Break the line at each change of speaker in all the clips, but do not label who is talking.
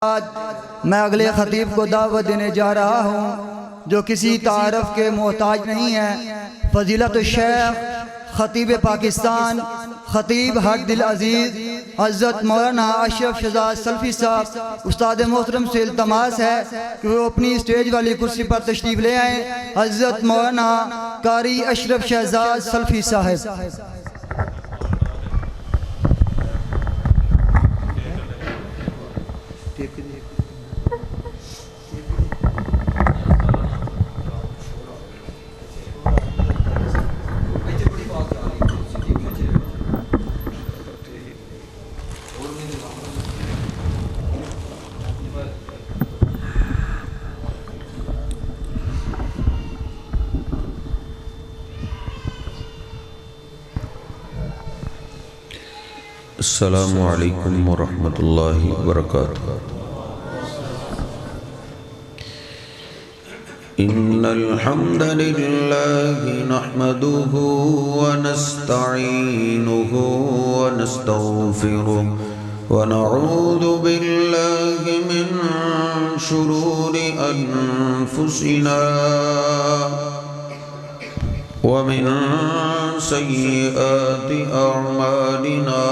آج میں اگلے خطیب کو دعوت دینے جا رہا ہوں جو کسی تعارف کے محتاج نہیں ہے۔ فضیلت الشیخ خطیب پاکستان خطیب حق دل عزیز حضرت مولانا اشرف شہزاد سلفی صاحب استاد محترم سے التماس ہے کہ وہ اپنی اسٹیج والی کرسی پر تشریف لے آئیں۔ حضرت مولانا قاری اشرف شہزاد سلفی صاحب۔
السلام علیکم ورحمۃ اللہ وبرکاتہ۔ ان الحمد للہ نحمده ونستعینه ونستغفره ونعوذ باللہ من شرور انفسنا ومن سيئات أعمالنا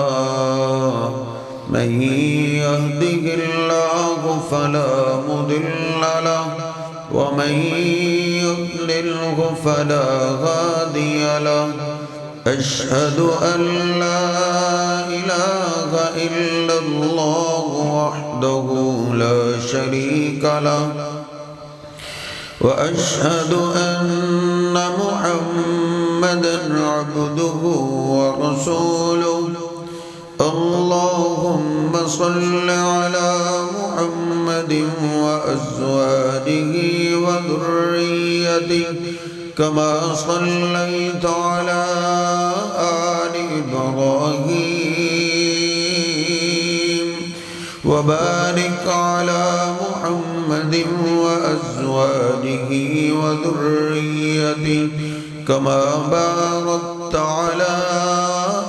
من يهده الله فلا مضل له ومن يضلله فلا هادي له أشهد أن لا إله إلا الله وحده لا شريك له وأشهد أن محمدًا عبده ورسوله اللهم صل على محمد وأزواجه وذريته كما صليت على آل إبراهيم وبارك على محمد وأزواجه وذريته كما باركت على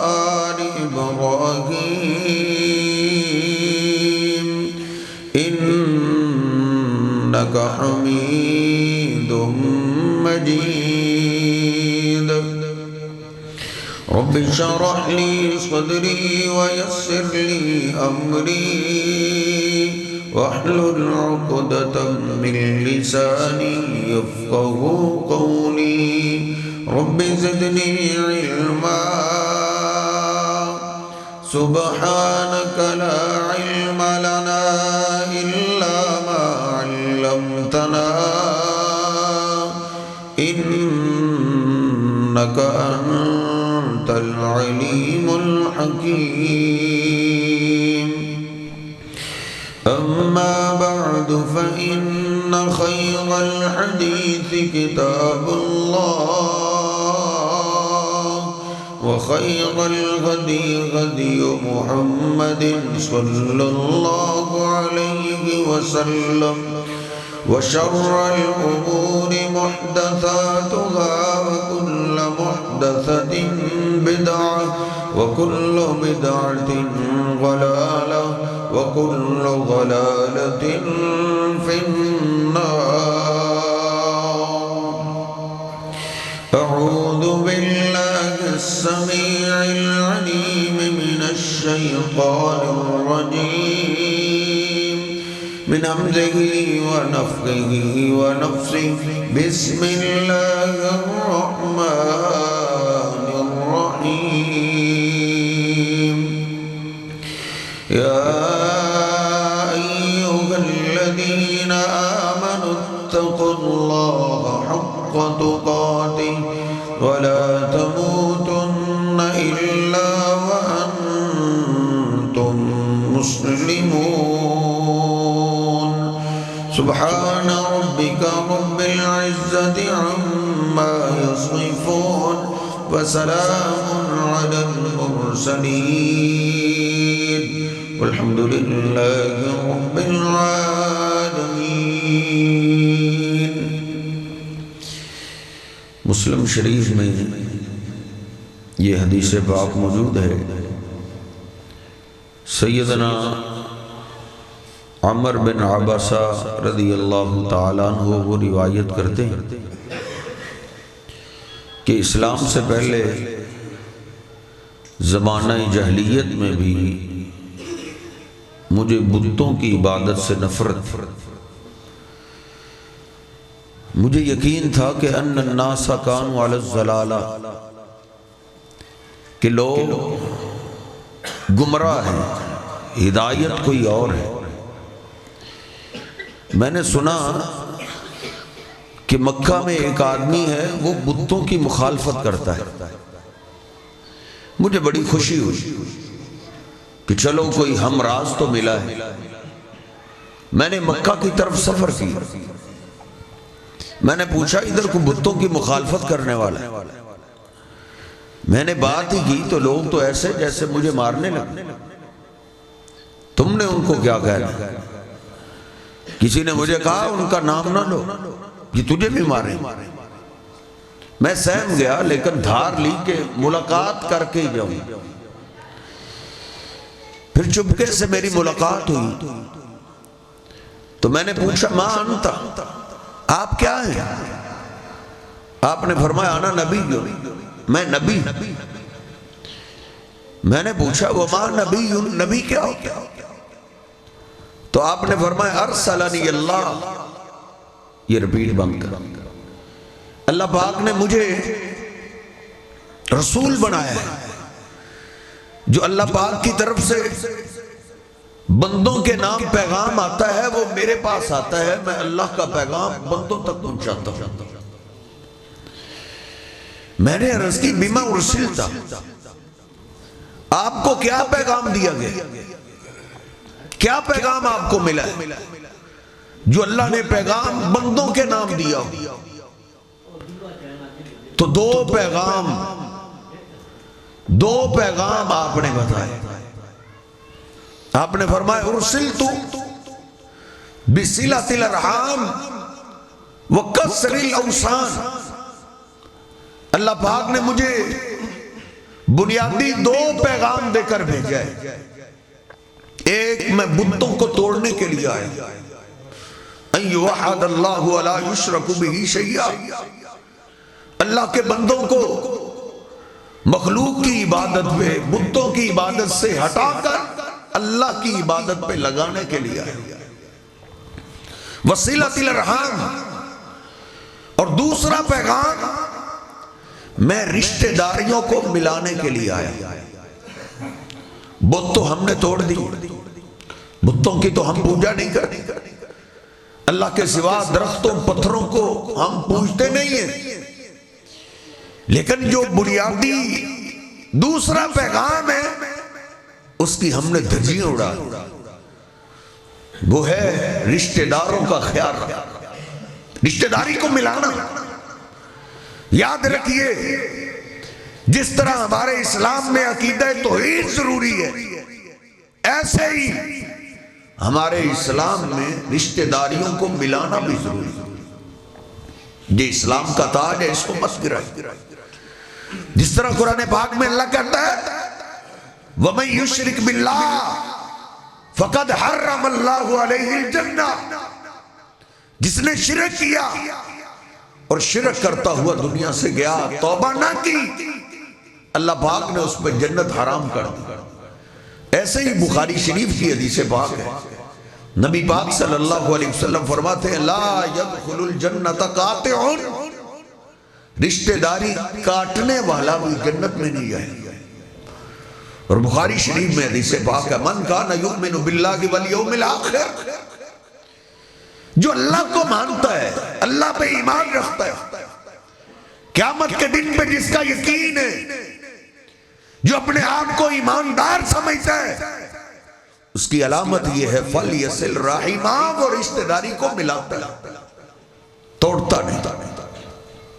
آل إبراهيم إنك حميد مجيد رب اشرح لي صدري ويسر لي أمري واحلل عقدة من لساني يفقهوا قولي رب زدني علما سبحانك لا علم لنا إلا ما علمتنا إنك أنت العليم الحكيم أما بعد فإن خير الحديث كتاب الله وخير الهدي هدي محمد صلى الله عليه وسلم وشر الأمور محدثاتها وكل محدثة بدعة وكل بدعة ضلالة وكل ضلالة في النار أعوذ بالله السميع العليم من الشيطان الرجيم من همزه ونفخه ونفسه بسم الله الرحمن الرحيم يا أيها الذين آمنوا اتقوا الله حق تقاته ولا تموتن إلا وأنتم مسلمون سبحان ربك رب العزة عما يصفون وسلام على المرسلين والحمد لله رب العالمين۔ مسلم شریف میں یہ حدیث پاک موجود ہے۔ سیدنا عمر بن عباسہ رضی اللہ تعالیٰ عنہ وہ روایت کرتے ہیں کہ اسلام سے پہلے زمانہ جاہلیت میں بھی مجھے بتوں کی عبادت سے نفرت، مجھے یقین تھا کہ ان الناس کانوا علی الضلالہ، کہ لوگ گمراہ ہیں، ہدایت کوئی اور ہے۔ میں نے سنا کہ مکہ میں ایک آدمی ہے وہ بتوں کی مخالفت کرتا ہے، مجھے بڑی خوشی ہوئی کہ چلو کوئی ہم راز تو ملا ہے۔ میں نے مکہ کی طرف سفر کی، میں نے پوچھا ادھر کو بتوں کی مخالفت کرنے والا ہے؟ میں نے بات ہی کی تو لوگ تو ایسے جیسے مجھے مارنے لگے۔ تم نے ان کو کیا کہنا؟ کسی نے مجھے کہا ان کا نام نہ لو، یہ تجھے بھی مارے۔ میں سہم گیا لیکن دھار لی کہ ملاقات کر کے ہی جاؤں۔ پھر چپکے سے میری ملاقات ہوئی تو میں نے پوچھا ما انتا، آپ کیا ہیں؟ آپ نے فرمایا انا نبی، میں نبی۔ میں نے پوچھا وما نبی، نبی کیا ہوتا ہے؟ تو آپ نے فرمایا ارسلنی اللہ، یہ رپیٹ بند کر، اللہ پاک نے مجھے رسول بنایا ہے۔ جو اللہ پاک کی طرف سے بندوں کے نام پیغام آتا ہے وہ میرے پاس آتا ہے، میں اللہ کا پیغام بندوں تک پہنچاتا ہوں۔ میں نے عرض کی بما ارسلتا، آپ کو کیا پیغام دیا گیا؟ کیا پیغام آپ کو ملا ہے؟ جو اللہ نے پیغام بندوں کے نام دیا ہو۔ تو دو پیغام آپ نے بتائے۔ آپ نے فرمایا ارسلت بصلۃ الارحام وکسر الاوثان، اللہ پاک نے مجھے بنیادی دو پیغام دے کر بھیجا ہے۔ ایک میں بتوں کو توڑنے کے لیے آیا، ان یوحد اللہ ولا یشرک بہ شیئا، اللہ کے بندوں کو مخلوق کی عبادت پہ، بتوں کی عبادت سے ہٹا کر اللہ کی عبادت پہ لگانے کے لیے آیا۔ وصلۃ الارحام، اور دوسرا پیغام میں رشتہ داریوں کو ملانے کے لیے آیا۔ بت تو ہم نے توڑ دی، بتوں کی تو ہم پوجا نہیں کرتے، اللہ کے سوا درختوں پتھروں کو ہم پوجتے نہیں ہیں، لیکن جو بنیادی دوسرا پیغام ہے اس کی ہم نے دھجیاں اڑا، وہ ہے رشتہ داروں کا خیال رکھنا، رشتہ داری کو ملانا۔ یاد رکھیے جس طرح ہمارے اسلام میں عقیدہ توحید ضروری ہے، ایسے ہی ہمارے اسلام میں رشتہ داریوں کو ملانا بھی ضروری ہے۔ یہ اسلام کا تاج ہے، اس کو مت گرائے۔ جس طرح قرآن پاک میں اللہ کہتا ہے وَمَن يُشْرِكْ بِاللَّهِ فَقَدْ حَرَّمَ اللَّهُ عَلَيْهِ الْجَنَّةِ، جس نے شرک کیا اور شرک کرتا ہوا دنیا سے گیا، توبہ نہ کی، اللہ پاک نے اس پہ جنت حرام کر دی۔ ایسے ہی بخاری شریف کی حدیث پاک ہے، نبی پاک صلی اللہ علیہ وسلم فرماتے ہیں لا يدخل الجنت قاطع، رشتہ داری کاٹنے والا بھی جنت میں نہیں جائے۔ اور بخاری شریف میں حدیث پاک ہے من کان یؤمن باللہ والیوم الآخر، جو اللہ کو مانتا ہے، اللہ پہ ایمان رکھتا ہے، قیامت کے دن پہ جس کا یقین ہے، جو اپنے آپ کو ایماندار سمجھتا ہے، اس کی علامت یہ ہے فَلْيَصِلْ رَحِمَهُ، وہ رشتہ داری کو ملاتا ہے، توڑتا نہیں۔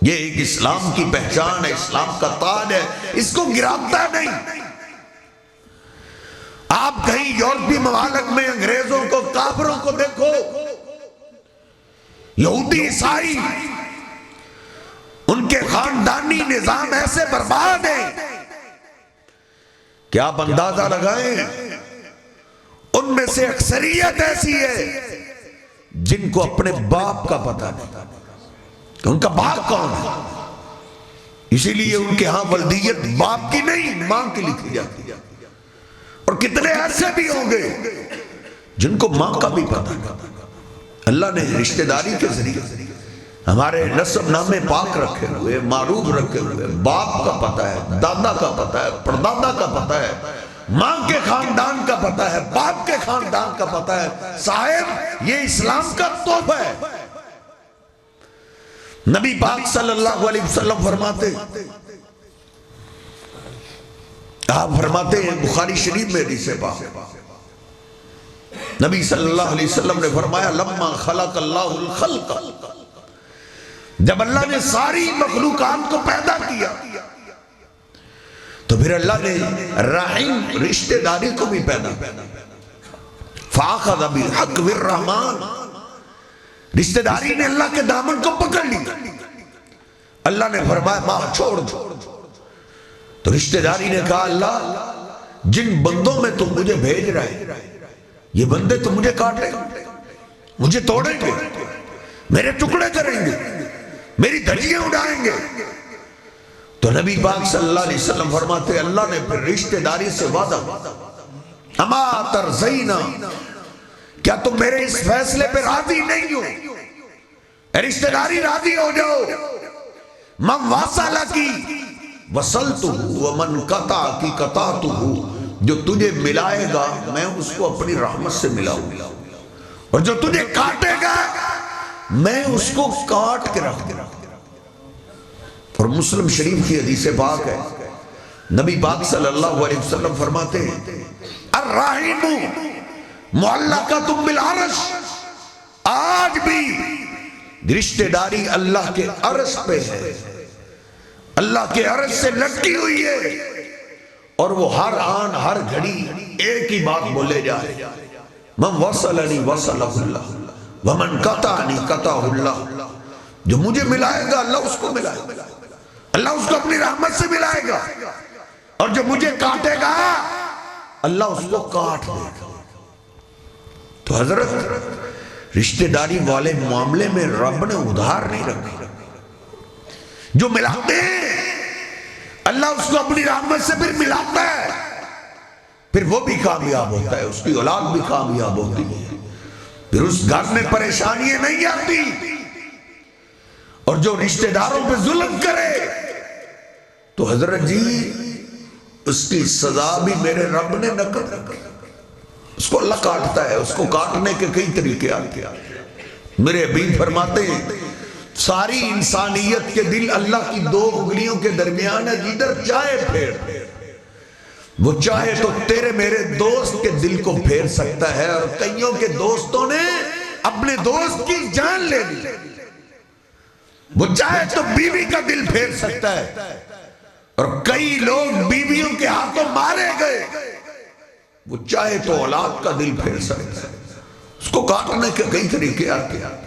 یہ ایک اسلام کی پہچان ہے، اسلام کا تاج ہے، اس کو گراتا نہیں۔ آپ کہیں یورپی ممالک میں انگریزوں کو، کافروں کو دیکھو، یہودی عیسائی، ان کے خاندانی نظام ایسے برباد ہیں کہ آپ اندازہ لگائیں ان میں سے اکثریت ایسی ہے جن کو اپنے باپ کا پتہ نہیں کہ ان کا باپ کون ہے، اسی لیے ان کے ہاں ولدیت باپ کی نہیں ماں کی لکھی جاتی ہے۔ اور کتنے ایسے بھی ہوں گے جن کو ماں کا بھی پتہ نہیں۔ اللہ نے رشتہ داری کے ذریعے ہمارے نسب نامے پاک رکھے ہوئے، معروف رکھے ہوئے، باپ کا پتہ ہے، دادا کا پتہ ہے، پردادا کا پتہ ہے، ماں کے خاندان کا پتہ ہے، باپ کے خاندان کا پتہ ہے۔ صاحب یہ اسلام کا تحفہ ہے۔ نبی پاک صلی اللہ علیہ وسلم فرماتے، آپ فرماتے ہیں بخاری شریف میں حدیث پاک، نبی صلی اللہ علیہ وسلم نے فرمایا لما خلق اللہ الخلق، جب اللہ نے ساری مخلوقات کو پیدا کیا تو پھر اللہ نے رحم رشتہ داری کو بھی پیدا کیا۔ فاخذ بالحق والرحمان، رشتہ داری نے اللہ کے دامن کو پکڑ لیا۔ اللہ نے فرمایا ماں چھوڑ دو، تو رشتہ داری نے کہا اللہ جن بندوں میں تم مجھے بھیج رہے یہ بندے تو مجھے کاٹیں گے، مجھے توڑیں گے، میرے ٹکڑے کریں گے، میری دھجیاں اڑائیں گے۔ تو نبی پاک صلی اللہ علیہ وسلم فرماتے اللہ نے پھر رشتہ داری سے وعدہ، اما ترضینا، کیا تم میرے اس فیصلے پہ راضی نہیں ہو؟ رشتہ داری راضی ہو جاؤ۔ من واصل کی وصلتہ ومن قطع کی قطعتہ، جو تجھے ملائے گا میں اس کو اپنی رحمت سے ملاؤں گا، اور جو تجھے کاٹے گا میں اس کو کاٹ کے رکھ دوں۔ اور مسلم شریف کی حدیث پاک ہے، نبی پاک صلی اللہ علیہ وسلم فرماتے ہیں الرحیم معلقۃ بالعرش، آج بھی رشتہ داری اللہ کے عرش پہ ہے، اللہ کے عرش سے لٹکی ہوئی ہے، اور وہ ہر آن ہر گھڑی ایک ہی بات بولے جائے، من وصلنی وصلہ اللہ ومن قطعنی قطعہ اللہ، جو مجھے ملائے گا اللہ اس کو ملائے گا، اللہ اس کو اپنی رحمت سے ملائے گا، اور جو مجھے کاٹے گا اللہ اس کو کاٹ دے گا۔ تو حضرت رشتہ داری والے معاملے میں رب نے ادھار نہیں رکھا، جو ملاتے ہیں اللہ اس کو اپنی رحمت سے پھر ملاتا ہے، پھر وہ بھی کامیاب ہوتا ہے، اس کی اولاد بھی کامیاب ہوتی ہے، پھر اس گھر میں پریشانیاں نہیں آتی۔ اور جو رشتہ داروں پہ ظلم کرے تو حضرت جی اس کی سزا بھی میرے رب نے نقل رکھی، اس کو اللہ کاٹتا ہے، اس کو کاٹنے کے کئی طریقے آتے ہیں۔ میرے حبیب فرماتے ہیں ساری انسانیت کے دل اللہ کی دو انگلیوں کے درمیان ہے، جدھر چاہے پھیر، وہ چاہے تو تیرے میرے دوست کے دل کو پھیر سکتا ہے، اور کئیوں کے دوستوں نے اپنے دوست کی جان لے لی۔ وہ چاہے تو بیوی کا دل پھیر سکتا ہے، اور کئی لوگ بیویوں کے ہاتھوں مارے گئے، وہ چاہے تو اولاد کا دل پھیر سکتا ہے، اس کو کاٹنے کے کئی طریقے آتے ہیں۔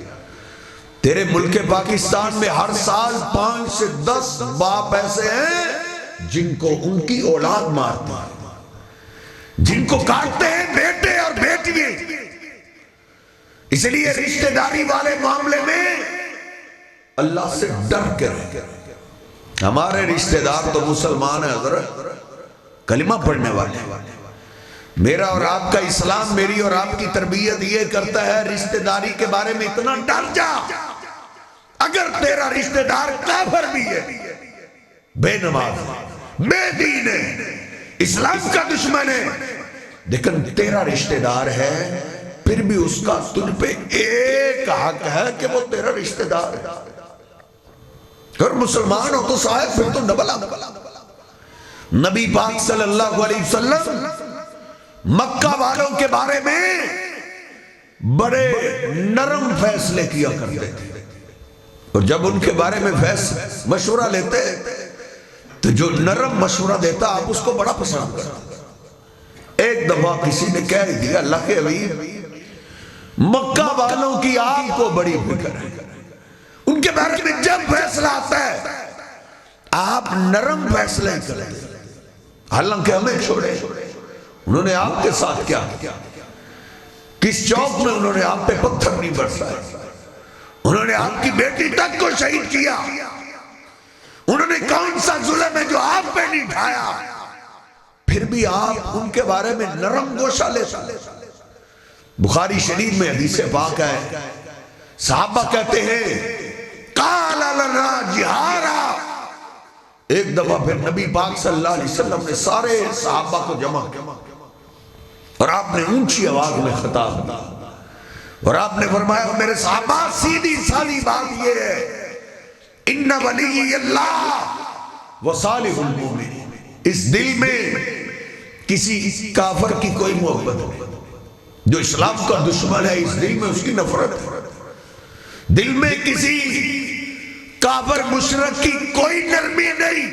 تیرے ملک پاکستان میں ہر سال 5 سے 10 باپ ایسے ہیں جن کو ان کی اولاد مارتی ہے، جن کو کاٹتے ہیں بیٹے اور بیٹیاں۔ اس لیے رشتہ داری والے معاملے میں اللہ سے ڈر کے رہے۔ ہمارے رشتہ دار تو مسلمان ہیں حضرت، کلمہ پڑھنے والے۔ میرا اور آپ کا اسلام میری اور آپ کی تربیت یہ کرتا ہے رشتہ داری کے بارے میں اتنا ڈر جا، اگر تیرا رشتہ دار کافر بھی ہے، بے نماز ہے، بے دین ہے، اسلام کا دشمن ہے، لیکن تیرا رشتہ دار ہے، پھر بھی اس کا تجھ پہ ایک حق ہے کہ وہ تیرا رشتہ دار ہے۔ اگر مسلمان ہو تو صاحب پھر تو ڈبل حق۔ نبی پاک صلی اللہ علیہ وسلم مکہ والوں کے بارے میں بڑے نرم فیصلے کیا کرتے تھے، اور جب ان کے بارے میں مشورہ لیتے تو جو نرم مشورہ دیتا آپ اس کو بڑا پسند کرتے۔ ایک دفعہ کسی نے کہہ دیا اللہ کے حبیب مکہ والوں کی آپ کو بڑی فکر ہے، ان کے بارے میں جب فیصلہ آتا ہے آپ نرم فیصلے کرتے، حالانکہ ہمیں چھوڑے، انہوں نے آپ کے ساتھ کیا؟ کس چوک میں انہوں نے آپ پہ پتھر نہیں برسائے، انہوں نے آپ کی بیٹی تک کو شہید کیا، انہوں نے کون سا ظلم ہے جو آپ پہ نہیں ڈھایا، پھر بھی آپ ان کے بارے میں نرم گوشہ لیتے۔ بخاری شریف میں حدیث پاک ہے، صحابہ کہتے ہیں قال لنا جہارا، ایک دفعہ پھر نبی پاک صلی اللہ علیہ وسلم نے سارے صحابہ کو جمع کیا اور آپ نے اونچی آواز میں خطاب کیا اور آپ نے فرمایا میرے صحابہ سیدھی سادی بات یہ ہے، ان ولی اللہ و صالح المومن، اس دل میں کسی کافر کی کوئی محبت نہیں، جو اسلام کا دشمن ہے اس دل میں اس کی نفرت ہے، دل میں کسی کافر مشرک کی کوئی نرمی نہیں۔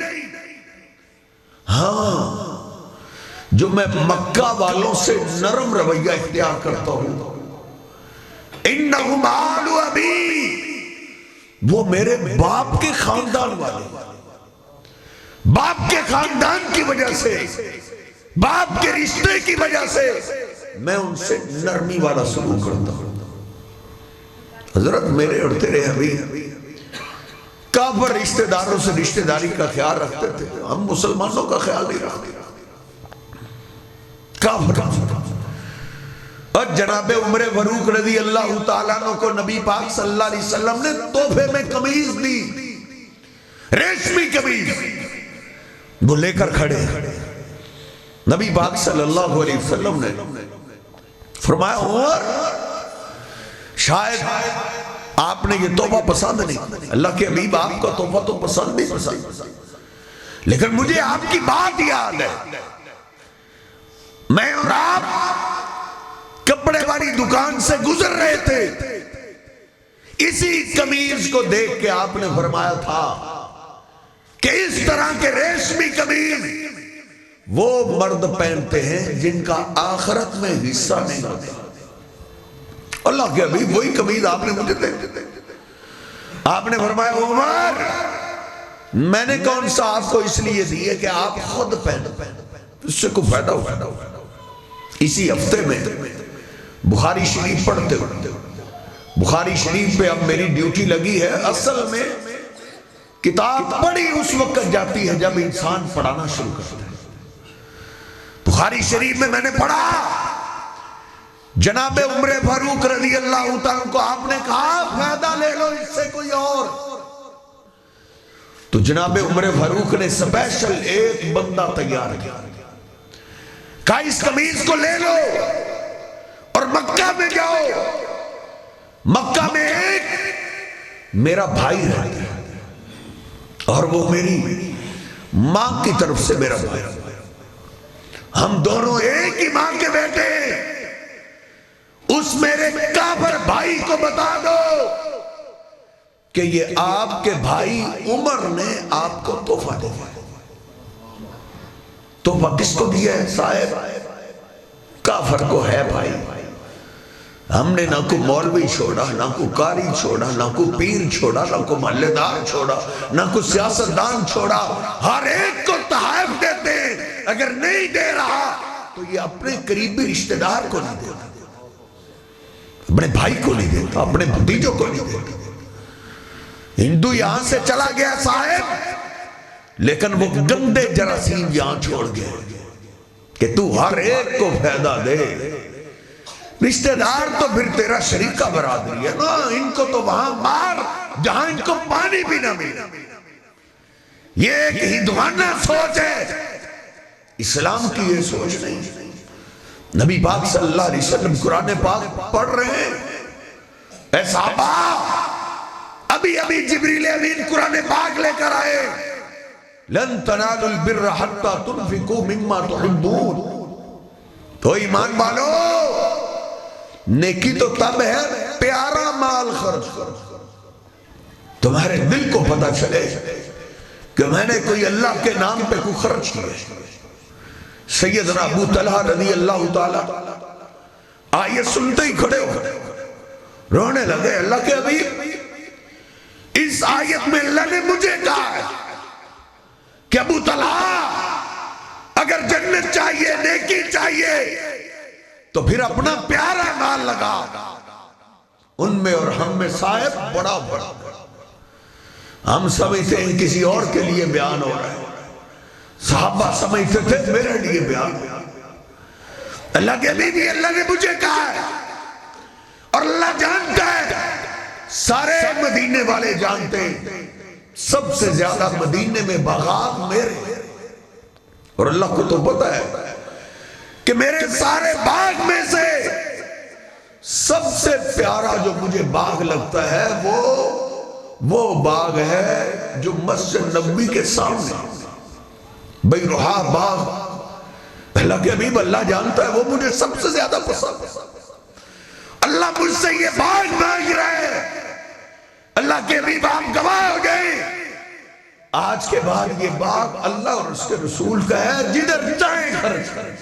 ہاں جو میں مکہ والوں سے نرم رویہ اختیار کرتا ہوں، انہم آل ابی، وہ میرے باپ کے خاندان والے، باپ کے خاندان کی وجہ سے، باپ کے رشتے کی وجہ سے میں ان سے نرمی والا سلوک کرتا ہوں۔ حضرت میرے اور تیرے حبیب کافر رشتہ داروں سے رشتہ داری کا خیال رکھتے تھے، ہم مسلمانوں کا خیال نہیں رکھتے۔ کافر اور جناب عمر فاروق رضی اللہ تعالیٰ عنہ کو نبی پاک صلی اللہ علیہ وسلم نے تحفے میں قمیض دی، ریشمی قمیض، وہ لے کر کھڑے۔ نبی پاک صلی اللہ علیہ وسلم نے فرمایا عمر شاید آپ نے یہ تحفہ پسند نہیں، اللہ کے حبیب آپ کا تحفہ تو پسند نہیں پسند، لیکن مجھے آپ کی بات یاد ہے، میں اور آپ کپڑے والی دکان سے گزر رہے تھے، اسی قمیض کو دیکھ کے آپ نے فرمایا تھا کہ اس طرح کے ریشمی قمیض وہ مرد پہنتے ہیں جن کا آخرت میں حصہ نہیں ہوتا۔ اللہ کے حبیب وہی قمیض آپ نے مجھے دے دی، آپ نے فرمایا عمر میں نے کون سا آپ کو اس لیے دی ہے کہ آپ خود پہنو، اس سے کوئی فائدہ ہو۔ اسی ہفتے میں بخاری شریف پڑھتے ہوئے، بخاری شریف پہ اب میری ڈیوٹی لگی ہے، اصل میں کتاب پڑھی اس وقت جاتی ہے جب انسان پڑھانا شروع کرتا ہے۔ بخاری شریف میں نے پڑھا جناب عمر فاروق رضی اللہ تعالیٰ کو آپ نے کہا فائدہ لے لو اس سے کوئی اور، تو جناب عمر فاروق نے سپیشل ایک بندہ تیار کیا، کہا اس قمیض کو لے لو اور مکہ میں جاؤ، مکہ میں ایک میرا بھائی رہتا ہے اور وہ میری ماں کی طرف سے میرا بھائی، ہم دونوں ایک ہی ماں کے بیٹے ہیں، اس میرے کافر بھائی کو بتا دو کہ یہ آپ کے بھائی عمر نے آپ کو تحفہ دیا۔ تحفہ کس کو دیا ہے صاحب؟ کافر کو ہے بھائی۔ ہم نے نہ کوئی مولوی چھوڑا، نہ کوئی قاری چھوڑا، نہ کوئی پیر چھوڑا، نہ کوئی محلے دار چھوڑا، نہ کوئی سیاستدان چھوڑا، ہر ایک کو تحائف دیتے ہیں۔ اگر نہیں دے رہا تو یہ اپنے قریبی رشتہ دار کو نہیں دیتا، اپنے بھائی کو نہیں دیتا، اپنے بھتیجوں کو نہیں دیتا۔ ہندو یہاں سے چلا گیا صاحب، لیکن وہ گندے جراثیم یہاں چھوڑ گئے کہ تو ہر ایک کو فائدہ دے۔ رشتہ دار تو پھر تیرا شریکہ برادری ہے نا، ان کو تو وہاں مار جہاں ان کو پانی بھی نہ ملے۔ یہ ایک ہندوانہ سوچ ہے، اسلام کی یہ سوچ نہیں۔ نبی پاک صلی اللہ علیہ وسلم قرآن پاک پڑھ رہے ہیں، اے صحابہ ابھی جبریل امین قرآن پاک لے کر آئے، لن تنالوا البر حتى تنفقوا مما تحبون، تو ایمان والو نیکی تو تب ہے پیارا مال خرچ کرو، تمہارے دل کو پتہ چلے کہ میں نے کوئی اللہ کے نام پہ کوئی خرچ کیا۔ سیدنا ابو طلحہ رضی اللہ تعالیٰ آیت سنتے ہی کھڑے ہو رونے لگے، اللہ کے حبیب اس آیت میں اللہ نے مجھے کہا ہے کہ ابو طلحہ اگر جنت چاہیے، نیکی چاہیے، تو پھر اپنا پیارا مال لگا ان میں اور ہم میں صاحب بڑا بڑا ہم سمجھتے ہیں کسی اور کے لیے بیان ہو رہا ہے، صحابہ سمجھتے تھے میرے لیے بیان ہو رہا ہے۔ اللہ کے حبیب اللہ نے مجھے کہا ہے اور اللہ جانتا ہے، سارے مدینے والے جانتے ہیں سب سے زیادہ مدینے میں باغات میرے، اور اللہ کو تو پتا ہے کہ میرے سارے باغ میں سے سب سے پیارا جو مجھے باغ لگتا ہے وہ باغ ہے جو مسجد نبوی کے سامنے بیروحا باغ، اللہ کے حبیب اللہ جانتا ہے وہ مجھے سب سے زیادہ پسند ہے۔ اللہ مجھ سے یہ باغ مانگ رہا ہے، اللہ کے حبیب آپ گواہ ہو گئے، آج کے بعد یہ باغ اللہ اور اس کے رسول کا ہے، جدھر چاہیں خرچ کریں،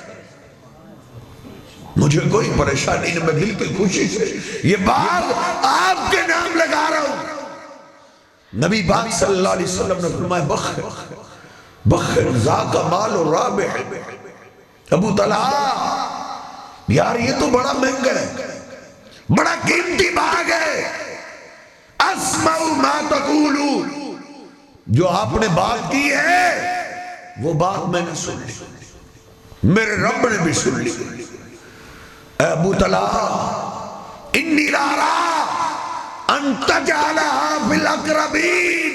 مجھے کوئی پریشانی نہیں، میں بالکل خوشی سے یہ باغ آپ کے نام لگا رہا ہوں۔ نبی پاک صلی اللہ علیہ وسلم نے فرمایا بخر ذاک مال و رابح، ابو طلحہ یار یہ تو بڑا مہنگا ہے، بڑا قیمتی باغ ہے، اسمع ما تقولو، جو آپ نے بات کی ہے وہ بات میں نے سن لی، میرے رب نے بھی سن لی۔ اے ابو طلحہ انی لارا ان تجعلہا فی الاقربین،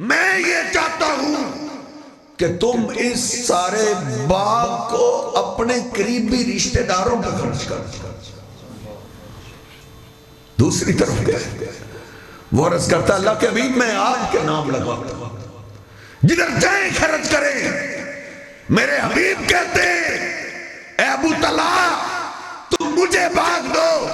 میں یہ چاہتا ہوں کہ تم اس سارے باغ کو اپنے قریبی رشتہ داروں پہ خرچ کر۔ دوسری طرف کہتے ہیں وہ عرض کرتا اللہ کے حبیب میں آپ کے نام لگاتا ہوں، جدھر جائیں خرچ کریں۔ میرے حبیب کہتے ہیں اے ابو طلحہ تم مجھے باغ دو،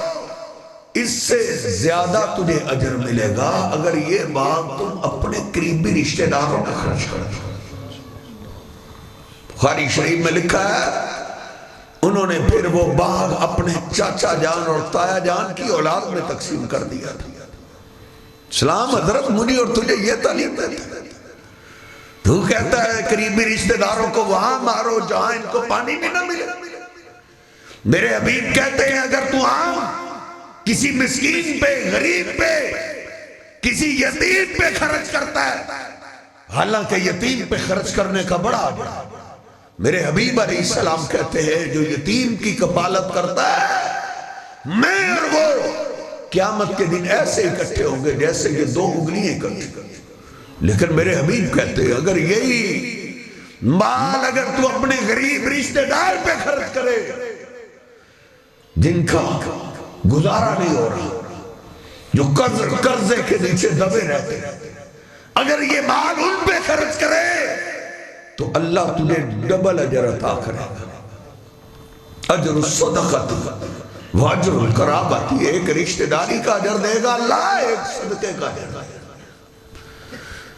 اس سے زیادہ تجھے اجر ملے گا اگر یہ باغ تم اپنے قریبی رشتہ داروں پہ خرچ کرو۔ بخاری شریف میں لکھا ہے انہوں نے پھر وہ باغ اپنے چاچا جان اور تایا جان کی اولاد میں تقسیم کر دیا تھا۔ اسلام حضرت مجھے اور تجھے یہ تعلیم دیتا ہے، تو کہتا ہے قریبی رشتہ داروں کو وہاں مارو جہاں ان کو پانی بھی نہ ملے۔ میرے حبیب کہتے ہیں اگر تو کسی مسکین پہ، غریب پہ، کسی یتیم پہ خرچ کرتا ہے، حالانکہ یتیم پہ خرچ کرنے کا بڑا میرے حبیب علیہ السلام کہتے ہیں جو یتیم کی کفالت کرتا ہے میں اور وہ قیامت کے دن ایسے اکٹھے ہوں گے جیسے یہ دو انگلیاں اکٹھی۔ لیکن میرے حبیب کہتے ہیں اگر یہی مال اگر تو اپنے غریب رشتہ دار پہ خرچ کرے جن کا گزارا نہیں ہو رہا، جو قرضے کے نیچے دبے رہتے، اگر یہ مال ان پہ خرچ کرے تو اللہ تجھے ڈبل اجر عطا کرے گا۔ اجر الصدقۃ واجر القرابۃ، ایک رشتہ داری کا اجر دے گا اللہ، ایک صدقے کا اجر دے گا۔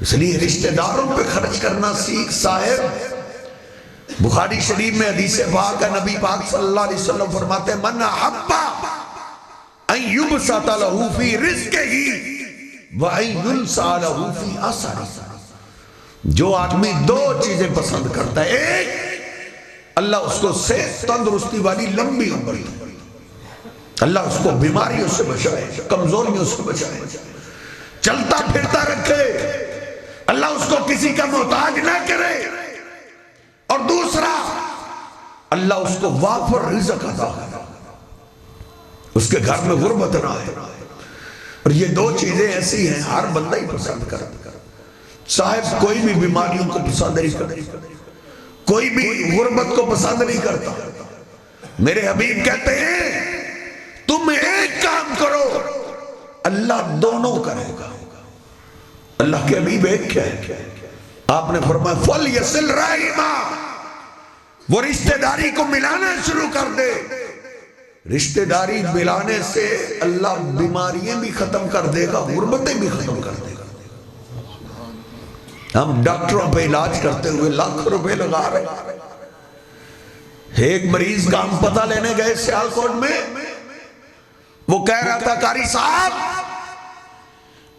اس لیے رشتہ داروں پہ خرچ کرنا سیکھ صاحب۔ بخاری شریف میں حدیث پاک ہے، نبی پاک صلی اللہ علیہ وسلم فرماتے ہیں من احب ان یبسط لہ فی رزقہ وان ینسأ لہ فی اثرہ، جو آدمی دو چیزیں پسند کرتا ہے، ایک اللہ اس کو صحت تندرستی والی لمبی عمر دے، اللہ اس کو بیماریوں سے بچائے، کمزوریوں سے بچائے، چلتا پھرتا رکھے، اللہ اس کو کسی کا محتاج نہ کرے، اور دوسرا اللہ اس کو وافر رزق عطا کرے، اس کے گھر میں غربت نہ آئے۔ اور یہ دو چیزیں ایسی ہیں ہر بندہ ہی پسند کرتا، صاحب کوئی بھی بیماریوں کو پسند نہیں کرتا، کوئی بھی غربت کو پسند نہیں کرتا۔ میرے حبیب کہتے ہیں تم ایک کام کرو اللہ دونوں کرے گا۔ اللہ کے حبیب ایک کیا ہے؟ آپ نے فرمایا فَلْيَصِلْ رَحِمَهُ، وہ رشتہ داری کو ملانا شروع کر دے۔ رشتہ داری ملانے سے اللہ بیماریاں بھی ختم کر دے گا، غربتیں بھی ختم کر دے گا۔ ہم ڈاکٹروں پہ علاج کرتے ہوئے لاکھ روپے لگا رہے ہیں۔ ایک مریض کا ہم پتہ لینے گئے سیالکوٹ میں، وہ کہہ رہا تھا قاری صاحب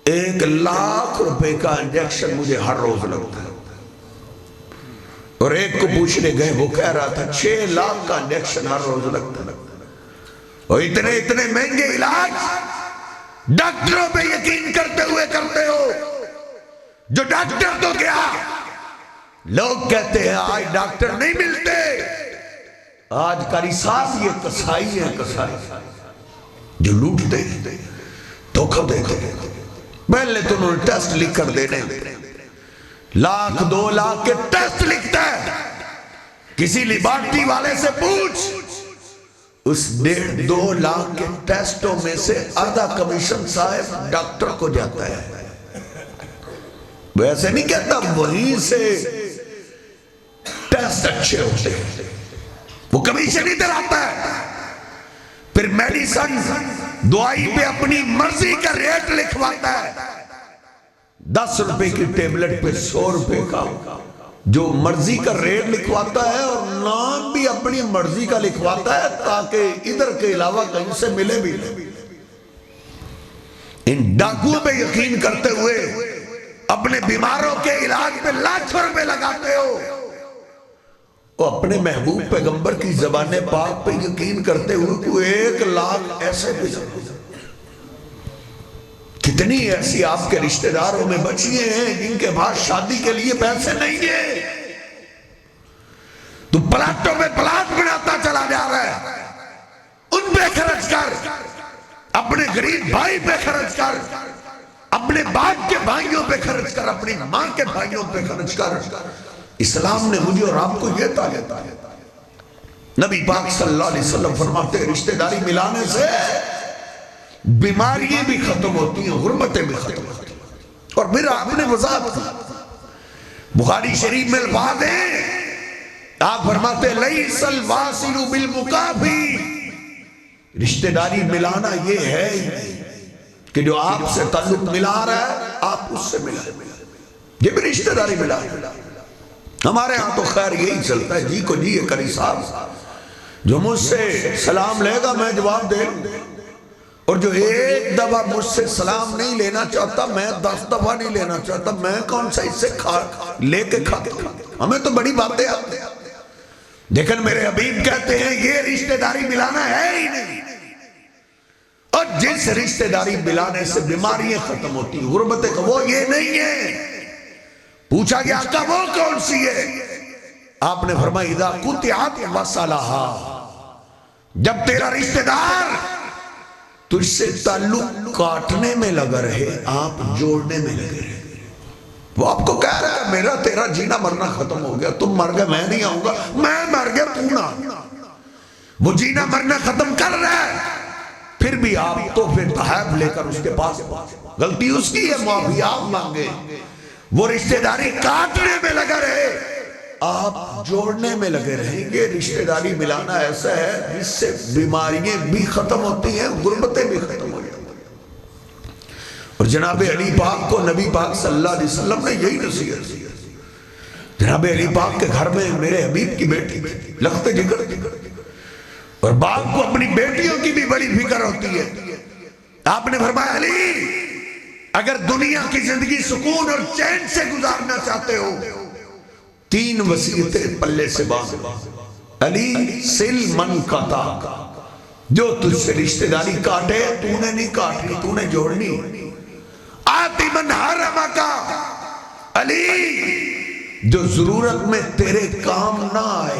1,00,000 روپے کا انجیکشن مجھے ہر روز لگتا ہے، اور ایک کو پوچھنے گئے وہ کہہ رہا تھا 6 لاکھ کا انجیکشن ہر روز لگتا ہے۔ اور اتنے اتنے مہنگے علاج ڈاکٹروں پہ یقین کرتے ہوئے کرتے ہو، جو ڈاکٹر تو کیا، لوگ کہتے ہیں آج ڈاکٹر نہیں ملتے، آج قاری صاحب یہ کسائی ہے، کسائی جو لوٹتے ہیں، دھوکہ دیتے ہیں۔ پہلے تو انہوں نے ٹیسٹ لکھ کر دینے، لاکھ 2 لاکھ کے ٹیسٹ لکھتا ہے، کسی لیبارٹری والے سے پوچھ، اس 1.5-2 لاکھ کے ٹیسٹوں میں سے آدھا کمیشن صاحب ڈاکٹر کو جاتا ہے۔ ویسے نہیں کہتا، وہیں سے ٹیسٹ اچھے ہوتے ہیں، وہ کمیشن ادھر آتا ہے۔ پھر میڈیسن دوائی پہ اپنی مرضی کا ریٹ لکھواتا ہے، 10 روپے کی ٹیبلٹ پہ 100 روپے کا جو مرضی کا ریٹ لکھواتا ہے، اور نام بھی اپنی مرضی کا لکھواتا ہے تاکہ ادھر کے علاوہ کہیں سے ملے بھی نہیں۔ ان ڈاکوؤں پہ یقین کرتے ہوئے اپنے بیماروں کے علاج پہ لاکھوں روپے لگاتے ہو، اور اپنے محبوب پیغمبر کی زبان پاک پہ یقین کرتے ہوئے کوئی 1 لاکھ ایسے بھی کتنی ایسی آپ کے رشتہ داروں میں بچیے ہیں جن کے پاس شادی کے لیے پیسے نہیں ہیں، تو پلاٹوں میں پلاٹ بناتا چلا جا رہا ہے، ان پہ خرچ کر، اپنے غریب بھائی پہ خرچ کر، اپنے باپ کے بھائیوں پہ خرچ کر، اپنی ماں کے بھائیوں پہ خرچ کر۔ اسلام نے مجھے اور آپ کو یہ تعلیم دی، نبی پاک صلی اللہ علیہ وسلم فرماتے ہیں رشتہ داری ملانے سے بیماریاں بھی ختم ہوتی ہیں، غربتیں بھی ختم ہوتی ہیں۔ اور پھر آپ نے وضاحت کی، بخاری شریف میں الفاظ ہیں، آپ فرماتے ہیں لیس الواصل بالمکافی، رشتہ داری ملانا یہ ہے کہ جو آپ سے تعلق ملا رہا ہے آپ اس سے ملا، یہ بھی رشتہ داری ملا۔ ہمارے ہاں تو خیر یہی چلتا ہے، جی کو جی ہے قاری صاحب، جو مجھ سے سلام لے گا میں جواب دے لوں، اور جو 1 دفعہ مجھ سے سلام نہیں لینا چاہتا میں 10 دفعہ نہیں لینا چاہتا، میں کون سا اس سے لے کے کھاتا ہوں؟ ہمیں تو بڑی باتیں آتی ہیں، لیکن میرے حبیب کہتے ہیں یہ رشتہ داری ملانا ہے ہی نہیں، اور جس رشتہ داری ملانے سے بیماریاں ختم ہوتی ہیں، غربتیں، وہ یہ نہیں ہے۔ پوچھا گیا آقا وہ کون سی ہے؟ آپ نے فرمایا اذا قطعت وصلھا، جب تیرا رشتہ دار تجھ سے تعلق کاٹنے میں لگا رہے، آپ جوڑنے میں لگے رہے۔ وہ آپ کو کہہ رہا ہے میرا تیرا جینا مرنا ختم ہو گیا، تم مر گئے میں نہیں آؤں گا، میں مر گیا تو نہ، وہ جینا مرنا ختم کر رہا ہے، پھر بھی آپ تو پھر تحائف لے کر اس کے پاس، غلطی اس کی ہے معافی آپ مانگے، وہ رشتہ داری کاٹنے میں لگا رہے، آپ جوڑنے میں لگے رہیں گے۔ رشتہ داری ملانا ایسا ہے جس سے بیماریاں بھی ختم ہوتی ہیں، غربتیں بھی ختم ہو جاتی ہیں۔ اور جناب علی پاک کو نبی پاک صلی اللہ علیہ وسلم نے یہی نصیحت کی۔ جناب علی پاک کے گھر میں میرے حبیب کی بیٹی لخت جگر تھی، اور باپ کو اپنی بیٹیوں کی بھی بڑی فکر ہوتی ہے۔ آپ نے فرمایا علی اگر دنیا کی زندگی سکون اور چین سے گزارنا چاہتے ہو 3 وصیتیں پلے سے باندھ، علی سل من قطع، جو تجھ سے رشتہ داری کاٹے تو نے نہیں کاٹنی، تو نے جوڑنی۔ آتی من حرمکا، علی جو ضرورت میں تیرے کام نہ آئے،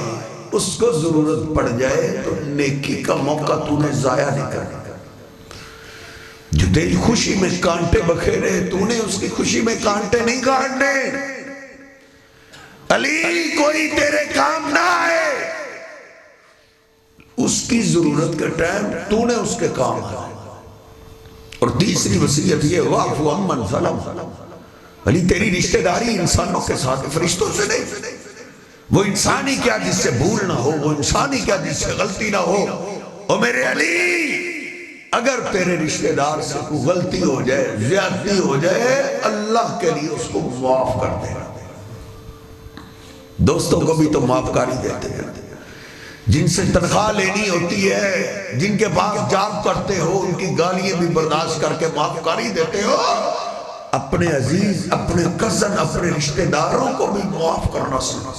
اس کو ضرورت پڑ جائے تو نیکی کا موقع تو نے ضائع نہیں کرنا۔ جو تیری خوشی میں کانٹے بکھیرے تو نے اس کی خوشی میں کانٹے نہیں کاٹنے۔ علی کوئی تیرے کام نہ آئے، اس کی ضرورت کا ٹائم تو نے اس کے کام آئے۔ اور تیسری وصیت یہ واعف عمن ظلم، علی تیری رشتہ داری انسانوں کے ساتھ، فرشتوں سے نہیں، وہ انسانی کیا جس سے بھول نہ ہو، وہ انسانی کیا جس سے غلطی نہ ہو۔ اور میرے علی اگر تیرے رشتہ دار سے کوئی غلطی ہو جائے، زیادتی ہو جائے، اللہ کے لیے اس کو معاف کر دے۔ دوستوں کو بھی تو معاف کاری دیتے ہیں، جن سے تنخواہ لینی ہوتی ہے، جن کے پاس جاب کرتے ہو، ان کی گالیاں بھی برداشت کر کے معاف کاری دیتے ہو، اپنے عزیز، اپنے کزن، اپنے رشتہ داروں کو بھی معاف کرنا سنا۔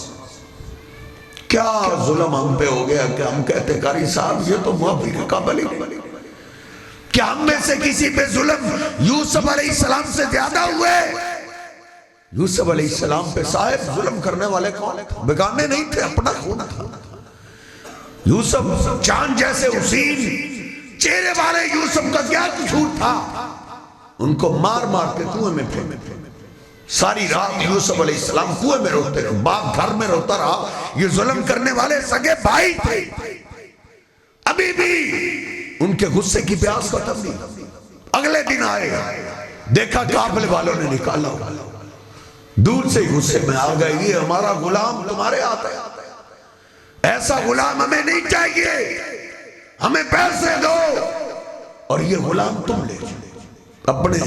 کیا ظلم ہم پہ ہو گیا کہ ہم کہتے قاری صاحب یہ تو معافی کے قابل ہی نہیں. کیا ہم میں سے کسی پہ ظلم یوسف علیہ السلام سے زیادہ ہوئے؟ یوسف علیہ السلام پہ صاحب ظلم کرنے والے کون تھے؟ بیگانے نہیں تھے، اپنا خون تھا. یوسف چاند جیسے حسین چہرے والے یوسف کا کیا قصور تھا؟ ان کو مار مار کے کنویں میں پھینک. ساری رات یوسف علیہ السلام کنویں میں روتے رہے، باپ گھر میں روتا رہا. یہ ظلم کرنے والے سگے بھائی تھے. ابھی بھی ان کے غصے کی پیاس ختم نہیں. اگلے دن آئے، دیکھا قافلے والوں نے نکالا، دور سے غصے میں آ گئے یہ ہمارا غلام تمہارے ہاتھ ہے، ایسا غلام ہمیں نہیں چاہیے، ہمیں پیسے دو اور یہ غلام تم لے جاؤ. اپنے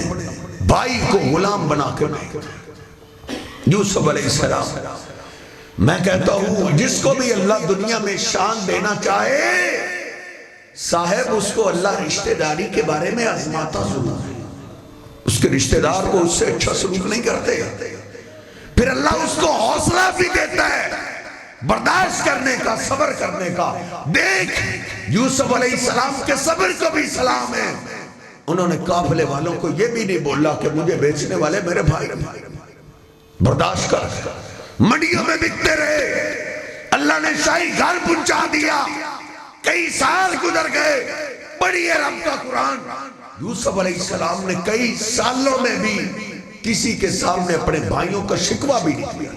بھائی کو غلام بنا کے یوسف علیہ السلام. میں کہتا ہوں جس کو بھی اللہ دنیا میں شان دینا چاہے صاحب اس کو اللہ رشتہ داری کے بارے میں آزماتا ضرور ہے. اس کے رشتہ دار کو اس سے اچھا سلوک نہیں کرتے، پھر اللہ اس کو حوصلہ بھی دیتا ہے برداشت کرنے کا، صبر کرنے کا. دیکھ یوسف علیہ السلام کے صبر کو بھی سلام ہے. انہوں نے قافلے والوں کو یہ بھی نہیں بولا کہ مجھے بیچنے والے میرے بھائی، برداشت کر. منڈیوں میں بکتے رہے، اللہ نے شاہی گھر پہنچا دیا. کئی سال گزر گئے، پڑھیے رب کا قرآن. یوسف علیہ السلام نے کئی سالوں میں بھی کسی کے سامنے اپنے بھائیوں کا شکوہ بھی نہیں کیا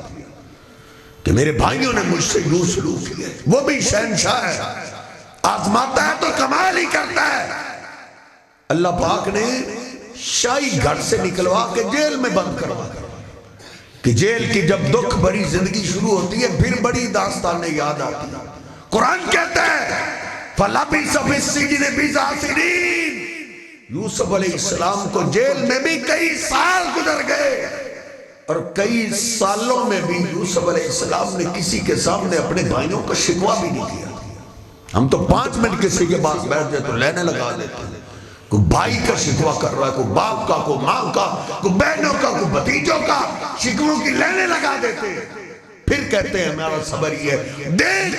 کہ میرے بھائیوں نے مجھ سے یوں سلوک کیا. وہ بھی شہنشاہ ہے، آزماتا ہے تو کمال ہی کرتا ہے. اللہ پاک نے شاہی گھر سے نکلوا کے جیل میں بند کروا کہ جیل کی جب دکھ بھری زندگی شروع ہوتی ہے پھر بڑی داستانیں یاد آتی ہیں. قرآن کہتا ہے فَلَبِثَ فِي السِّجْنِ بِضْعَ سِنِينَ. یوسف علیہ السلام کو جیل میں بھی کئی سال گزر گئے اور کئی سالوں میں بھی یوسف علیہ السلام نے کسی کے سامنے اپنے بھائیوں کا شکوہ بھی نہیں کیا. ہم تو 5 منٹ کسی کے پاس بیٹھ جائے تو لینے لگا دیتے ہیں. کوئی بھائی کا شکوہ کر رہا ہے، کوئی باپ کا، کوئی ماں کا، کوئی بہنوں کا، کوئی بھتیجوں کا، شکووں کی لینے لگا دیتے ہیں. پھر کہتے ہیں ہمارا صبر ہی ہے. دیکھ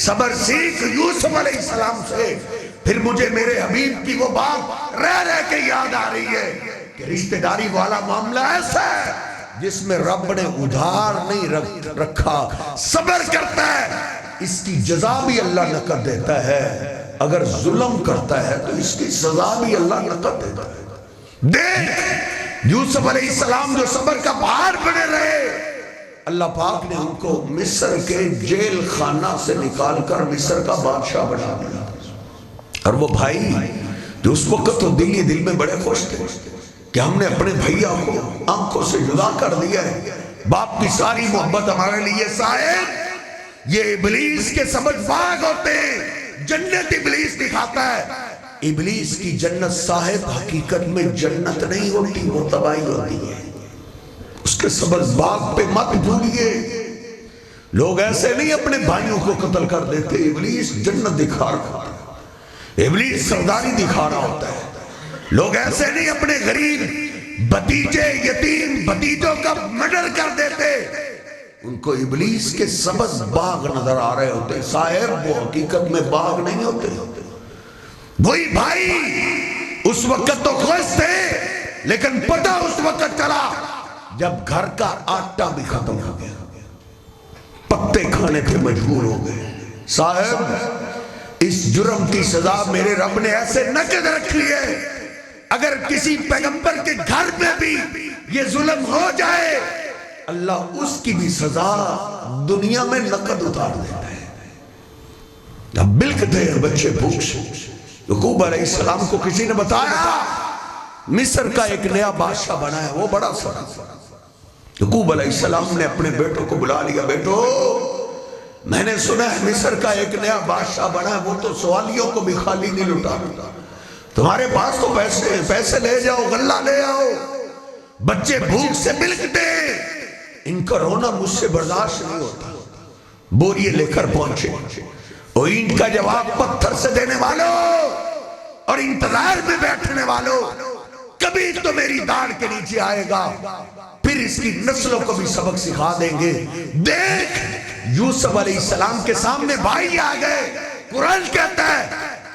صبر سیکھ یوسف علیہ السلام سے. پھر مجھے میرے حبیب کی وہ بات رہ رہ کے یاد آ رہی ہے کہ رشتہ داری والا معاملہ ایسا ہے جس میں رب نے ادھار نہیں رکھا. صبر کرتا ہے اس کی جزا بھی اللہ نقد دیتا ہے، اگر ظلم کرتا ہے تو اس کی سزا بھی اللہ نقد دیتا ہے. دیکھ یوسف علیہ السلام جو صبر کا پہاڑ بنے رہے، اللہ پاک نے ان کو مصر کے جیل خانہ سے نکال کر مصر کا بادشاہ بنا دیا. اور وہ بھائی جو اس وقت تو دل میں بڑے خوش تھے کہ ہم نے اپنے بھائیوں کو آنکھوں سے جدا کر دیا ہے. باپ کی ساری محبت ہمارے لیے صاحب یہ ابلیس کے سبج باغ ہوتے ہیں. جنت ابلیس دکھاتا ہے. ابلیس کی جنت صاحب حقیقت میں جنت نہیں ہوتی، وہ تباہی ہوتی ہے. اس کے سبز باغ پہ مت بھولیے. لوگ ایسے نہیں اپنے بھائیوں کو قتل کر دیتے. ابلیس جنت دکھا رہا ہے، ابلیس سرداری دکھا رہا ہوتا ہے. لوگ ایسے نہیں اپنے غریب بھتیجے یتیم بھتیجوں کا مرڈر کر دیتے. ان کو ابلیس کے سبز باغ نظر آ رہے ہوتے. صاحب وہ حقیقت میں باغ نہیں ہوتے. وہی بھائی اس وقت تو خوش تھے لیکن پتہ اس وقت چلا جب گھر کا آٹا بھی ختم ہو گیا، پتے کھانے پہ مجبور ہو گئے. صاحب اس جرم کی سزا میرے رب نے ایسے نقد رکھی ہے، اگر کسی پیغمبر کے گھر میں بھی یہ ظلم ہو جائے اللہ اس کی بھی سزا دنیا میں نقد اتار دیتا ہے. جب بلکتے ہیں بچے بھوک سے، یعقوب علیہ السلام کو کسی نے بتایا مصر کا ایک نیا بادشاہ بنا ہے، وہ بڑا سخت. یعقوب علیہ السلام نے اپنے بیٹوں کو بلا لیا. بیٹو میں نے سنا ہے مصر کا ایک نیا بادشاہ بنا ہے، وہ تو سوالیوں کو بھی خالی نہیں لٹا. تمہارے پاس تو پیسے لے جاؤ، غلہ لے آؤ. بچے بھوک سے بلکتے، ان کا رونا مجھ سے برداشت نہیں ہوتا. بوریے لے کر پہنچے. اور ان کا جواب پتھر سے دینے والوں اور انتظار میں بیٹھنے والوں، کبھی تو میری داڑھ کے نیچے آئے گا پھر اس کی نسلوں کو بھی سبق سکھا دیں گے۔ دیکھ یوسف علیہ السلام کے سامنے بھائی آ گئے، قرآن کہتا ہے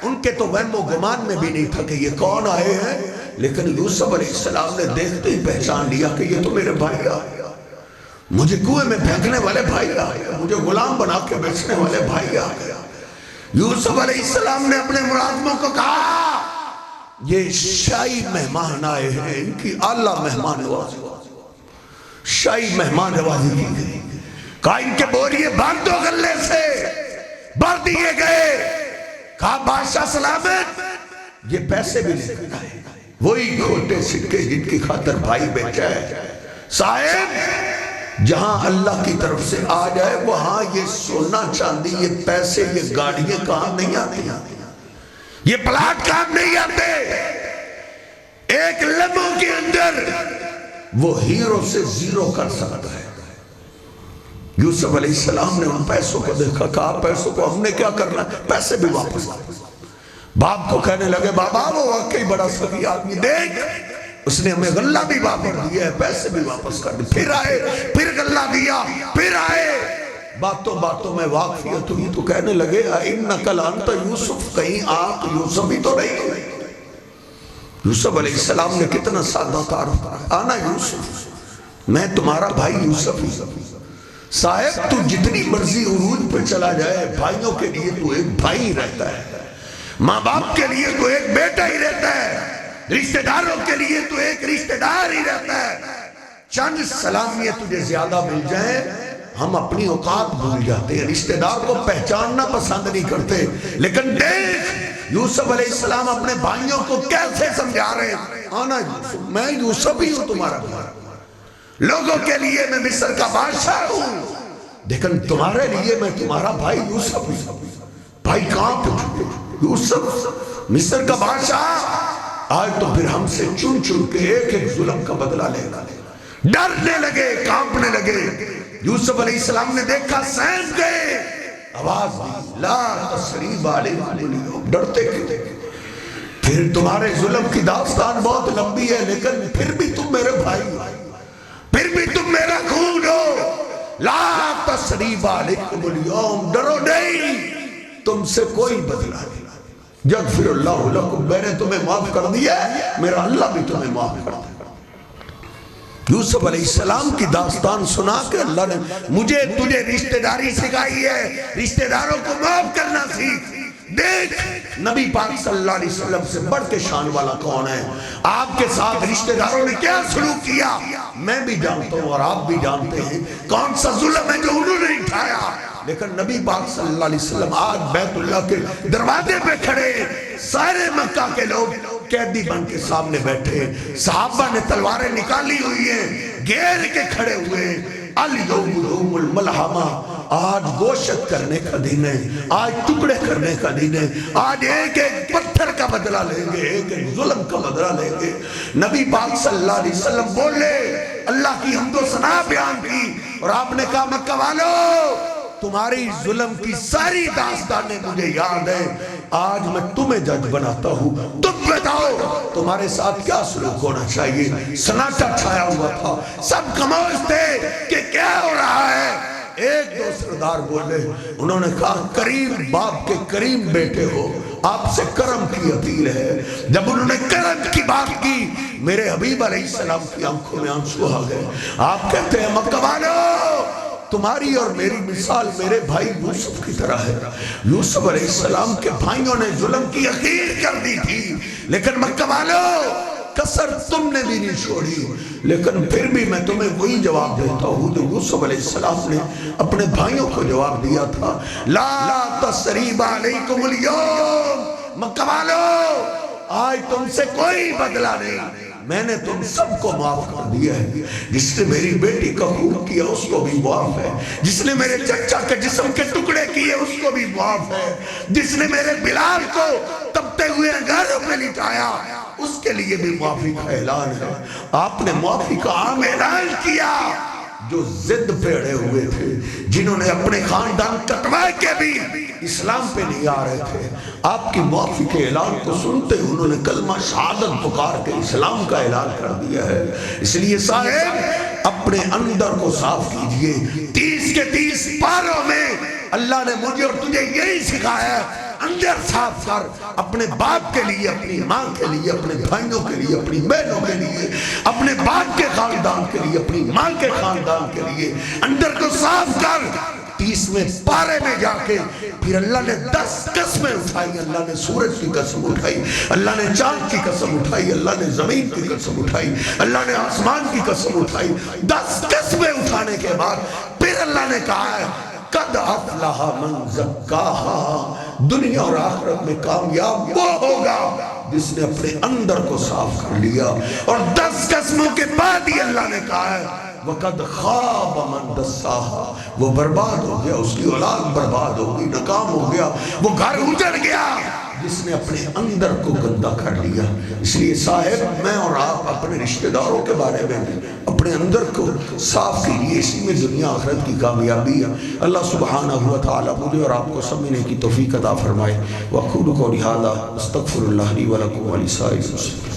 ان کے تو وہم و گمان میں بھی نہیں تھا کہ یہ کون آئے ہیں، لیکن یوسف علیہ السلام نے دیکھتے ہی پہچان لیا کہ یہ تو میرے بھائی آئے، مجھے کنویں میں پھینکنے والے بھائی آئے، مجھے غلام بنا کے بیچنے والے بھائی آئے۔ یوسف علیہ السلام نے اپنے ملازموں کو کہا یہ شاہی مہمان آئے ہیں، ان کی اعلیٰ مہمان نوازی، شاہی مہمان نوازی کی گئی۔ کہا ان کے بوریے باندھ دو غلے سے، بھر دیے گئے۔ کہا بادشاہ سلامت، یہ پیسے بھی لے کر آئے، وہی کھوٹے سکے جن کی خاطر بھائی بیچا ہے۔ صاحب جہاں اللہ کی طرف سے آ جائے وہاں یہ سونا چاندی، یہ پیسے، یہ گاڑیاں کام نہیں آتی، یہ پلاٹ کام نہیں آتے۔ ایک لمحوں کے اندر وہ ہیرو سے زیرو کر سکتا ہے۔ یوسف علیہ السلام نے ان پیسوں کو دیکھا، کہا پیسوں کو ہم نے کیا کرنا ہے، پیسے بھی واپس۔ باپ کو کہنے لگے بابا وہ واقعی بڑا سخی آدمی، دیکھ اس نے ہمیں غلہ بھی واپس دیا ہے، پیسے بھی واپس کر دی۔ پھر آئے، پھر غلہ دیا، پھر آئے۔ باتوں باتوں میں واقفیت ہوئی تو کہنے لگے اِنَّكَ لَأَنْتَ یوسف، کہیں آپ یوسف ہی تو نہیں ہوئے۔ یوسف علیہ السلام نے کتنا سادہ تعارف کیا، آنا یوسف، میں تمہارا بھائی یوسف ہی۔ صاحب تو جتنی مرضی عروج پہ چلا جائے، بھائیوں کے لیے تو ایک بھائی رہتا ہے، ماں باپ کے لیے تو ایک بیٹا ہی رہتا ہے، رشتہ داروں کے لیے تو ایک رشتہ دار ہی رہتا ہے۔ چند سلامیاں تجھے زیادہ مل جائیں ہم اپنی اوقات بھول جاتے ہیں، رشتہ دار کو پہچاننا پسند نہیں کرتے۔ لیکن دیکھ یوسف علیہ السلام اپنے بھائیوں کو کیسے سمجھا رہے ہیں، آنا یوسف، میں یوسف ہی ہوں تمہارا بھائی، لوگوں کے لیے میں مصر کا بادشاہ ہوں، لیکن تمہارے لیے میں تمہارا بھائی یوسف ہوں۔ بھائی کہاں پہ یوسف مصر کا بادشاہ، آج تو پھر ہم سے چن چن کے ایک ایک ظلم کا بدلہ لے گا۔ ڈرنے لگے، کانپنے لگے۔ یوسف علیہ السلام نے دیکھا سینس گئے، آواز دی لا تثریب علیکم اليوم، ڈرتے کیوں؟ پھر تمہارے ظلم کی داستان بہت لمبی ہے، لیکن پھر بھی تم میرے بھائی ہو، پھر بھی تم میرا خون ہو۔ لا تثریب علیکم اليوم، ڈرو نہیں، تم سے کوئی بدلہ نہیں۔ یغفر اللہ لکم، میں نے تمہیں معاف کر دیا ہے، میرا اللہ بھی تمہیں معاف کر دیا۔ یوسف علیہ السلام کی داستان سنا کے اللہ نے مجھے تجھے رشتہ داری سکھائی ہے، رشتہ داروں کو معاف کرنا سیکھ۔ دیکھ نبی پاک صلی اللہ علیہ وسلم سے بڑھ کے شان والا کون ہے، آپ کے ساتھ رشتہ داروں نے کیا سلوک کیا میں بھی جانتا ہوں اور آپ بھی جانتے ہیں، کون سا ظلم ہے جو انہوں نے اٹھایا۔ لیکن نبی پاک صلی اللہ علیہ وسلم آج بیت اللہ کے دروازے پہ کھڑے، سارے مکہ کے لوگ قیدی بن کے سامنے بیٹھے، صحابہ نے تلواریں نکالی ہوئی ہیں، گھیر کے کھڑے ہوئے۔ الیوم یوم الملحمہ، آج گوشت کرنے کا دن ہے، آج ٹکڑے کرنے کا دن ہے، آج ایک ایک پتھر کا بدلہ لیں گے، ایک ایک ظلم کا بدلہ لیں گے۔ نبی پاک صلی اللہ علیہ وسلم بولے، اللہ کی حمد و ثنا بیان کی، اور آپ نے کہا مکہ والو تمہاری ظلم کی ساری داستانیں مجھے یاد ہیں، آج میں تمہیں جج بناتا ہوں، تم بتاؤ تمہارے ساتھ کیا سلوک ہونا چاہیے۔ سناٹا چھایا ہوا تھا، سب خاموش تھے کہ کیا ہو رہا ہے۔ ایک دو سردار بولے، انہوں نے کہا کریم باپ کے کریم بیٹے ہو، آپ سے کرم کی اپیل ہے۔ جب انہوں نے کرم کی بات کی میرے حبیب علیہ السلام کی آنکھوں میں آنسو آ گئے۔ آپ کہتے ہیں مکہ والو تمہاری اور میری مثال میرے بھائی یوسف کی طرح ہے۔ یوسف علیہ السلام کے بھائیوں نے ظلم کی اخیر کر دی تھی، لیکن مکہ والو کسر تم نے بھی نہیں چھوڑی، لیکن پھر بھی میں تمہیں وہی جواب دیتا ہوں جو یوسف علیہ السلام نے اپنے بھائیوں کو جواب دیا تھا، لا تثریب علیکم اليوم، مکہ والو آج تم سے کوئی بدلہ نہیں، میں نے تم سب کو معاف کر دیا ہے۔ جس نے میری بیٹی کا خون کیا اس کو بھی معاف ہے، جس نے میرے چچا کے جسم کے ٹکڑے کیے اس کو بھی معاف ہے، جس نے میرے بلال کو تپتے ہوئے انگاروں پہ لٹایا اس کے لیے بھی معافی کا اعلان ہے۔ آپ نے معافی کا عام اعلان کیا۔ جو زد پہ اڑے ہوئے تھے، جنہوں نے اپنے خاندان کٹوائے کے بھی اسلام پہ نہیں آ رہے تھے، آپ کی معافی کے اعلان کو سنتے انہوں نے کلمہ شہادت پکار کے اسلام کا اعلان کر دیا ہے۔ اس لیے صاحب اپنے اندر کو صاف کیجئے. 30 کے 30 پاروں میں اللہ نے مجھے اور تجھے یہی سکھایا ہے. اندر صاف کر، اپنے باپ کے لیے، اپنی ماں کے لیے، اپنے بھائیوں کے لیے، اپنی بہنوں کے لیے، اپنے باپ کے خاندان کے لیے، اپنی ماں کے خاندان کے لیے اندر کو صاف کر. 30ویں پارے میں جا کے پھر اللہ نے 10 قسمیں اٹھائی. اللہ نے سورج کی قسم اٹھائی، اللہ نے چاند کی قسم اٹھائی، اللہ نے زمین کی قسم اٹھائی، اللہ نے آسمان کی قسم اٹھائی. 10 قسمیں اٹھانے کے بعد پھر اللہ نے کہا ہے قد افلح من زکاہا، دنیا اور آخرت میں کامیاب وہ ہوگا جس نے اپنے اندر کو صاف کر لیا. اور 10 قسموں کے بعد ہی اللہ نے کہا ہے وَقَدْ خَابَ مَنْ دَسَّاهَا، وہ برباد ہو گیا، اس کی اولاد برباد ہو گئی، ناکام ہو گیا، وہ گھر اجڑ گیا جس نے اپنے اندر کو گندہ کر لیا. اس لیے صاحب میں اور آپ اپنے رشتہ داروں کے بارے میں اپنے اندر کو صاف کیجیے، اسی میں دنیا آخرت کی کامیابی ہے. اللہ سبحانہ و تعالی مجھے اور آپ کو سمجھنے کی توفیق عطا فرمائے. وَأَقُولُ قَوْلِي هَذَا أَسْتَغْفِرُ اللَّهَ لِي وَلَكُمْ وَلِسَائِرِ الْمُسْلِمِينَ.